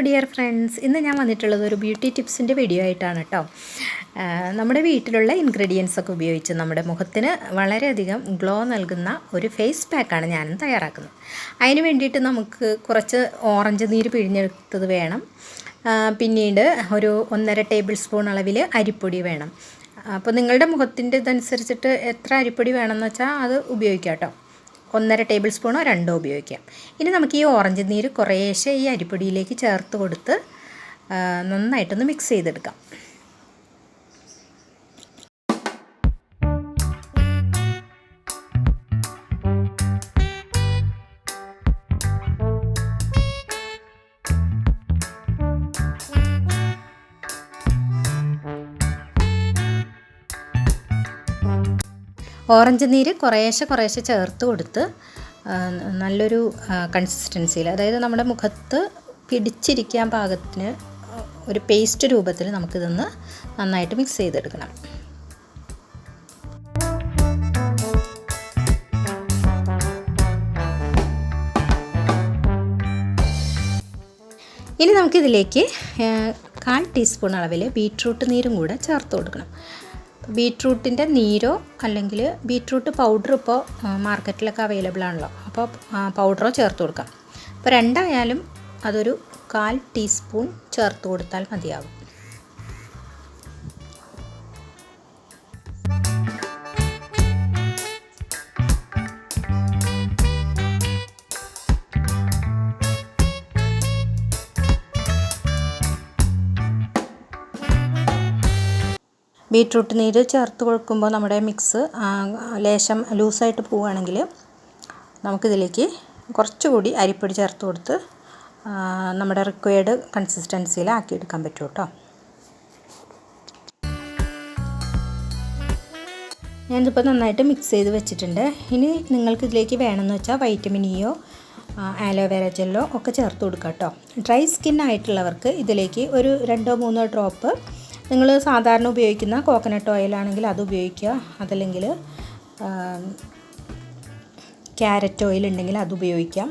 Dear friends, ഇന്ന് ഞാൻ വന്നിട്ടുള്ളത് ഒരു ബ്യൂട്ടി ടിപ്സിൻ്റെ വീഡിയോ ആയിട്ടാണ് കേട്ടോ. നമ്മുടെ വീട്ടിലുള്ള ഇൻഗ്രീഡിയൻസ് ഒക്കെ ഉപയോഗിച്ച് നമ്മുടെ മുഖത്തിന് വളരെയധികം ഗ്ലോ നൽകുന്ന ഒരു ഫേസ് പാക്കാണ് ഞാൻ തയ്യാറാക്കുന്നത്. അതിന് വേണ്ടിയിട്ട് നമുക്ക് കുറച്ച് ഓറഞ്ച് നീര് പിഴിഞ്ഞെടുത്തത് വേണം. പിന്നീട് ഒരു 1.5 ടേബിൾ സ്പൂൺ അളവിൽ അരിപ്പൊടി വേണം. അപ്പോൾ നിങ്ങളുടെ മുഖത്തിൻ്റെ ഇതനുസരിച്ചിട്ട് എത്ര അരിപ്പൊടി വേണമെന്ന് വെച്ചാൽ അത് ഉപയോഗിക്കാം കേട്ടോ. 1.5 ടേബിൾ സ്പൂണോ 2 ഉപയോഗിക്കാം. ഇനി നമുക്ക് ഈ ഓറഞ്ച് നീര് കുറേശ്ശെ ഈ അരിപ്പൊടിയിലേക്ക് ചേർത്ത് കൊടുത്ത് നന്നായിട്ടൊന്ന് മിക്സ് ചെയ്തെടുക്കാം. ഓറഞ്ച് നീര് കുറേശ്ശെ ചേർത്ത് കൊടുത്ത് നല്ലൊരു കൺസിസ്റ്റൻസിയിൽ, അതായത് നമ്മുടെ മുഖത്ത് പിടിച്ചിരിക്കാൻ പാകത്തിന് ഒരു പേസ്റ്റ് രൂപത്തിൽ നമുക്കിതൊന്ന് നന്നായിട്ട് മിക്സ് ചെയ്തെടുക്കണം. ഇനി നമുക്കിതിലേക്ക് 1/4 ടീസ്പൂൺ അളവിൽ ബീറ്റ്റൂട്ട് നീരും കൂടെ ചേർത്ത് കൊടുക്കണം. ബീറ്റ്റൂട്ടിൻ്റെ നീരോ അല്ലെങ്കിൽ ബീറ്റ്റൂട്ട് പൗഡർ ഇപ്പോൾ മാർക്കറ്റിലൊക്കെ അവൈലബിൾ ആണല്ലോ, അപ്പോൾ പൗഡറോ ചേർത്ത് കൊടുക്കാം. അപ്പോൾ രണ്ടായാലും അതൊരു 1/4 ടീസ്പൂൺ ചേർത്ത് കൊടുത്താൽ മതിയാകും. ബീറ്റ്റൂട്ട് നീര് ചേർത്ത് കൊടുക്കുമ്പോൾ നമ്മുടെ മിക്സ് ലേശം ലൂസായിട്ട് പോവുകയാണെങ്കിൽ നമുക്കിതിലേക്ക് കുറച്ചുകൂടി അരിപ്പൊടി ചേർത്ത് കൊടുത്ത് നമ്മുടെ റിക്വയർഡ് കൺസിസ്റ്റൻസിയിൽ ആക്കിയെടുക്കാൻ പറ്റും കേട്ടോ. ഞാനിതിപ്പോൾ നന്നായിട്ട് മിക്സ് ചെയ്ത് വെച്ചിട്ടുണ്ട്. ഇനി നിങ്ങൾക്കിതിലേക്ക് വേണമെന്ന് വെച്ചാൽ വൈറ്റമിൻ ഇയോ ആലോവേര ജെല്ലോ ഒക്കെ ചേർത്ത് കൊടുക്കാം കേട്ടോ. ഡ്രൈ സ്കിൻ ആയിട്ടുള്ളവർക്ക് ഇതിലേക്ക് ഒരു 2-3 ഡ്രോപ്പ് നിങ്ങൾ സാധാരണ ഉപയോഗിക്കുന്ന കോക്കനട്ട് ഓയിലാണെങ്കിൽ അത് ഉപയോഗിക്കുക, അതല്ലെങ്കിൽ ക്യാരറ്റ് ഓയിൽ ഉണ്ടെങ്കിൽ അത് ഉപയോഗിക്കാം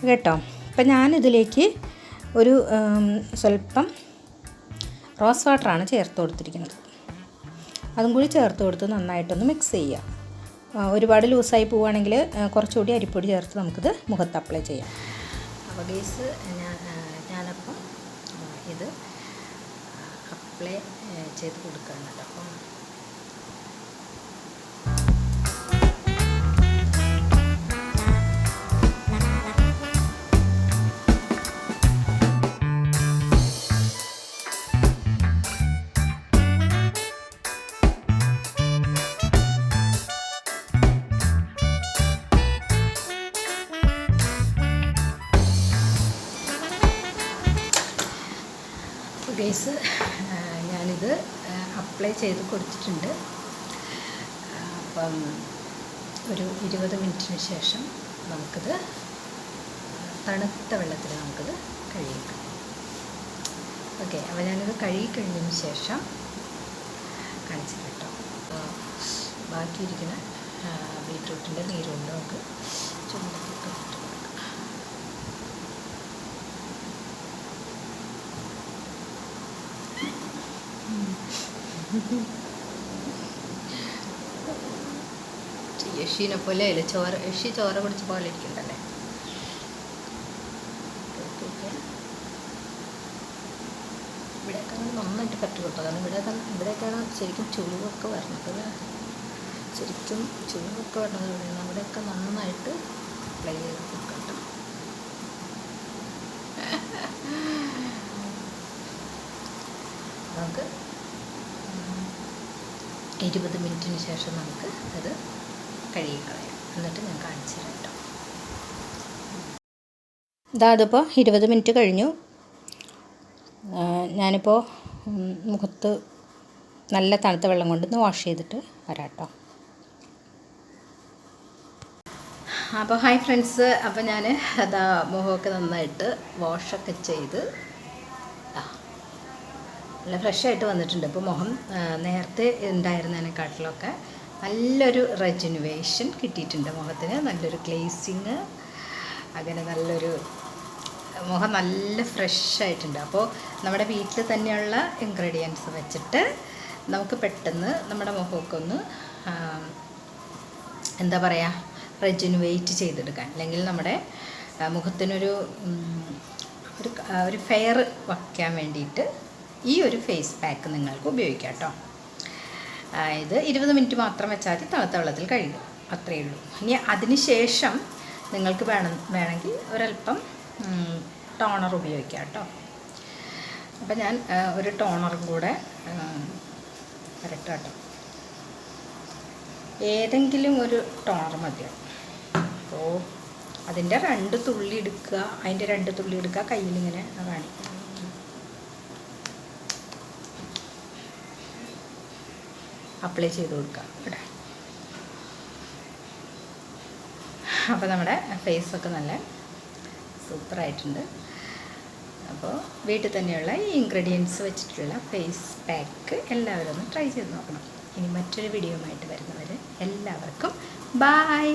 കേട്ടോ. അപ്പം ഞാനിതിലേക്ക് ഒരു സ്വല്പം റോസ് വാട്ടറാണ് ചേർത്ത് കൊടുത്തിരിക്കുന്നത്. അതും കൂടി ചേർത്ത് കൊടുത്ത് നന്നായിട്ടൊന്ന് മിക്സ് ചെയ്യുക. ഒരുപാട് ലൂസായി പോവുകയാണെങ്കിൽ കുറച്ചുകൂടി അരിപ്പൊടി ചേർത്ത് നമുക്കിത് മുഖത്ത് അപ്ലൈ ചെയ്യാം. അപ്പോൾ ഗേസ് ഞാനപ്പം ഇത് അപ്ലൈ ചെയ്ത് കൊടുക്കുകയാണ് കേട്ടോ. അപ്പം ഗേസ് ഞാനിത് അപ്ലൈ ചെയ്ത് കൊടുത്തിട്ടുണ്ട്. അപ്പം ഒരു 20 മിനിറ്റിന് ശേഷം നമുക്കിത് തണുത്ത വെള്ളത്തിൽ നമുക്കിത് കഴുകിക്കാം. ഓക്കെ, അപ്പോൾ ഞാനിത് കഴുകി കഴിഞ്ഞതിന് ശേഷം കാണിച്ചു കേട്ടോ. ബാക്കിയിരിക്കുന്ന ബീറ്റ്റൂട്ടിൻ്റെ നീരുകൊണ്ട് നമുക്ക് ചുമട്ടിട്ട് കൊടുക്കാം. യഷീനെ പോലെ അല്ലേ യഷി ചോര കുടിച്ച പോലെ ഇരിക്കണ്ടല്ലേ. ഇവിടെയൊക്കെ നന്നായിട്ട് പറ്റി കൊടുത്തു, കാരണം ഇവിടെയൊക്കെയാണ് ശരിക്കും ചുളിവൊക്കെ വരണത്. ശരിക്കും ചുളിവൊക്കെ വരണത് ഇവിടെയാണ്. അവിടെയൊക്കെ നന്നായിട്ട് അപ്ലൈ ചെയ്ത് കൊടുക്കട്ടോ. നമുക്ക് 20 മിനിറ്റിന് ശേഷം നമുക്ക് അത് കഴുകി കളയാം. എന്നിട്ട് ഞാൻ കാണിച്ചു തരാം കേട്ടോ. അതിപ്പോൾ 20 മിനിറ്റ് കഴിഞ്ഞു. ഞാനിപ്പോൾ മുഖത്ത് നല്ല തണുത്ത വെള്ളം കൊണ്ടൊന്ന് വാഷ് ചെയ്തിട്ട് വരാം കേട്ടോ. അപ്പോൾ ഹായ് ഫ്രണ്ട്സ്, അപ്പോൾ ഞാൻ അതാ മുഖമൊക്കെ നന്നായിട്ട് വാഷൊക്കെ ചെയ്ത് നല്ല ഫ്രഷായിട്ട് വന്നിട്ടുണ്ട്. ഇപ്പോൾ മുഖം നേരത്തെ ഉണ്ടായിരുന്നതിനെക്കാട്ടിലൊക്കെ നല്ലൊരു റെജുനുവേഷൻ കിട്ടിയിട്ടുണ്ട് മുഖത്തിന്. നല്ലൊരു ഗ്ലേസിങ്, അങ്ങനെ നല്ലൊരു മുഖം നല്ല ഫ്രഷ് ആയിട്ടുണ്ട്. അപ്പോൾ നമ്മുടെ വീട്ടിൽ തന്നെയുള്ള ഇൻഗ്രീഡിയൻസ് വെച്ചിട്ട് നമുക്ക് പെട്ടെന്ന് നമ്മുടെ മുഖമൊക്കെ ഒന്ന് എന്താ പറയുക, റെജുനുവേറ്റ് ചെയ്തെടുക്കാൻ, അല്ലെങ്കിൽ നമ്മുടെ മുഖത്തിനൊരു ഒരു ഫെയർ വയ്ക്കാൻ വേണ്ടിയിട്ട് ഈ ഒരു ഫേസ് പാക്ക് നിങ്ങൾക്ക് ഉപയോഗിക്കാം കേട്ടോ. ഇത് 20 മിനിറ്റ് മാത്രം വെച്ചാൽ മതി, തണുത്ത വെള്ളത്തിൽ കഴുകും, അത്രയേ ഉള്ളൂ. ഇനി അതിന് ശേഷം നിങ്ങൾക്ക് വേണമെങ്കിൽ ഒരല്പം ടോണർ ഉപയോഗിക്കാം കേട്ടോ. അപ്പം ഞാൻ ഒരു ടോണറും കൂടെ വരട്ടെ കേട്ടോ. ഏതെങ്കിലും ഒരു ടോണർ മതിയാവും. അപ്പോൾ അതിൻ്റെ 2 തുള്ളി എടുക്കുക, കയ്യിലിങ്ങനെ കാണിക്കുക. അപ്ലൈ ചെയ്ത് കൊടുക്കുക ഇവിടെ. അപ്പോൾ നമ്മുടെ ഫേസൊക്കെ നല്ല സൂപ്പറായിട്ടുണ്ട്. അപ്പോൾ വീട്ടിൽ തന്നെയുള്ള ഈ ഇൻഗ്രീഡിയൻസ് വെച്ചിട്ടുള്ള ഫേസ് പാക്ക് എല്ലാവരും ഒന്ന് ട്രൈ ചെയ്ത് നോക്കണം. ഇനി മറ്റൊരു വീഡിയോയുമായിട്ട് വരുന്നവരെ എല്ലാവർക്കും ബായ്.